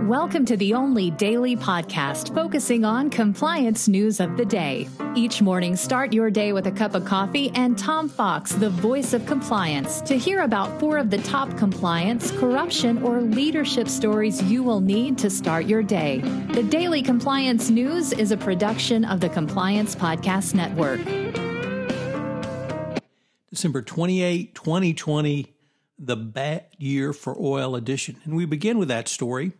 Welcome to the only daily podcast focusing on compliance news of the day. Each morning, start your day with a cup of coffee and Tom Fox, the voice of compliance, to hear about 4 of the top compliance, corruption, or leadership stories you will need to start your day. The Daily Compliance News is a production of the Compliance Podcast Network. December 28, 2020, the bad year for oil edition. And we begin with that story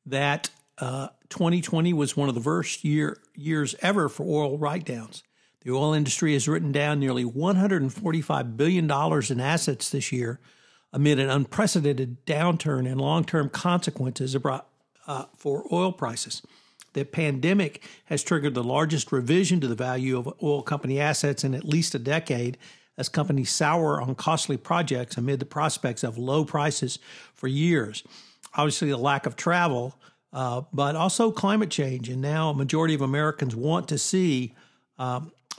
that 2020 was one of the worst years ever for oil write-downs. The oil industry has written down nearly $145 billion in assets this year amid an unprecedented downturn and long-term consequences for oil prices. The pandemic has triggered the largest revision to the value of oil company assets in at least a decade as companies sour on costly projects amid the prospects of low prices for years. Obviously, the lack of travel, but also climate change. And now a majority of Americans want to see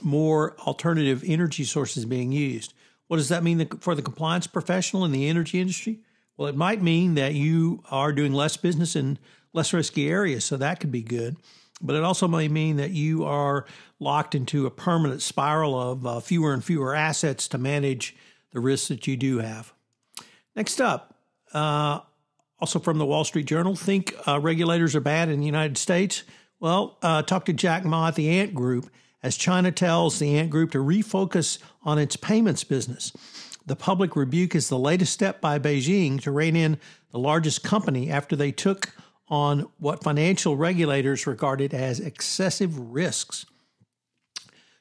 more alternative energy sources being used. What does that mean for the compliance professional in the energy industry? Well, it might mean that you are doing less business in less risky areas, so that could be good. But it also may mean that you are locked into a permanent spiral of fewer and fewer assets to manage the risks that you do have. Next up, also from the Wall Street Journal, think regulators are bad in the United States? Well, talk to Jack Ma at the Ant Group as China tells the Ant Group to refocus on its payments business. The public rebuke is the latest step by Beijing to rein in the largest company after they took on what financial regulators regarded as excessive risks.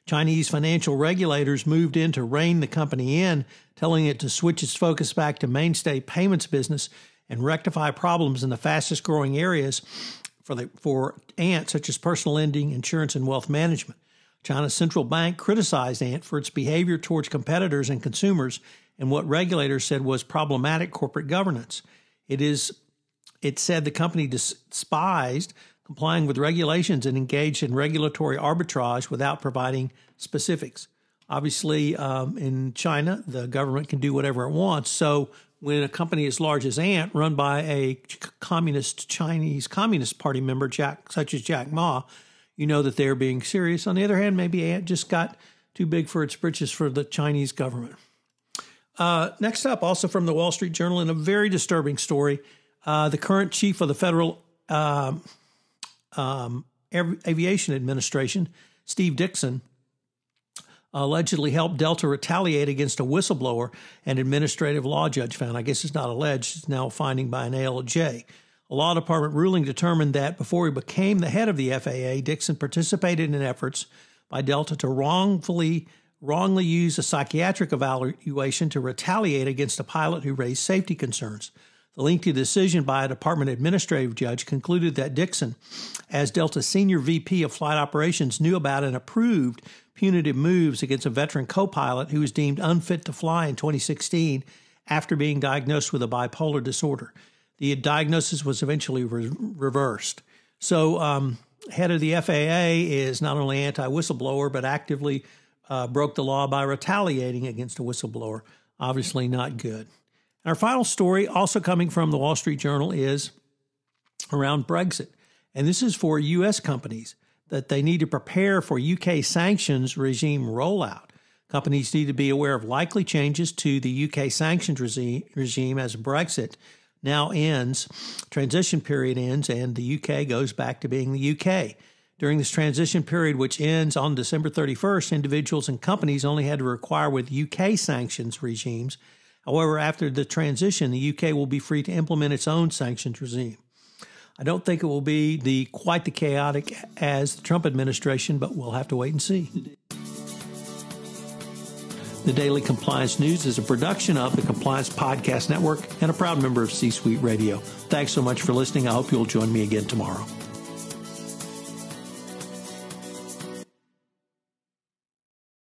Chinese financial regulators moved in to rein the company in, telling it to switch its focus back to mainstay payments business and rectify problems in the fastest growing areas for Ant, such as personal lending, insurance, and wealth management. China's central bank criticized Ant for its behavior towards competitors and consumers and what regulators said was problematic corporate governance. It said the company despised complying with regulations and engaged in regulatory arbitrage without providing specifics. Obviously, in China, the government can do whatever it wants. So when a company as large as Ant, run by a Chinese Communist Party member, such as Jack Ma, you know that they're being serious. On the other hand, maybe Ant just got too big for its britches for the Chinese government. Next up, also from the Wall Street Journal, in a very disturbing story, the current chief of the Federal Aviation Administration, Steve Dickson, allegedly helped Delta retaliate against a whistleblower, an administrative law judge found. I guess it's not alleged. It's now a finding by an ALJ. A law department ruling determined that before he became the head of the FAA, Dickson participated in efforts by Delta to wrongly use a psychiatric evaluation to retaliate against a pilot who raised safety concerns. The lengthy decision by a department administrative judge concluded that Dickson, as Delta's senior VP of flight operations, knew about and approved punitive moves against a veteran co-pilot who was deemed unfit to fly in 2016 after being diagnosed with a bipolar disorder. The diagnosis was eventually reversed. So head of the FAA is not only anti-whistleblower, but actively broke the law by retaliating against a whistleblower. Obviously not good. Our final story, also coming from the Wall Street Journal, is around Brexit. And this is for U.S. companies, that they need to prepare for UK sanctions regime rollout. Companies need to be aware of likely changes to the UK sanctions regime as Brexit now ends, transition period ends, and the UK goes back to being the UK. During this transition period, which ends on December 31st, individuals and companies only had to comply with UK sanctions regimes. However, after the transition, the UK will be free to implement its own sanctions regime. I don't think it will be quite the chaotic as the Trump administration, but we'll have to wait and see. The Daily Compliance News is a production of the Compliance Podcast Network and a proud member of C-Suite Radio. Thanks so much for listening. I hope you'll join me again tomorrow.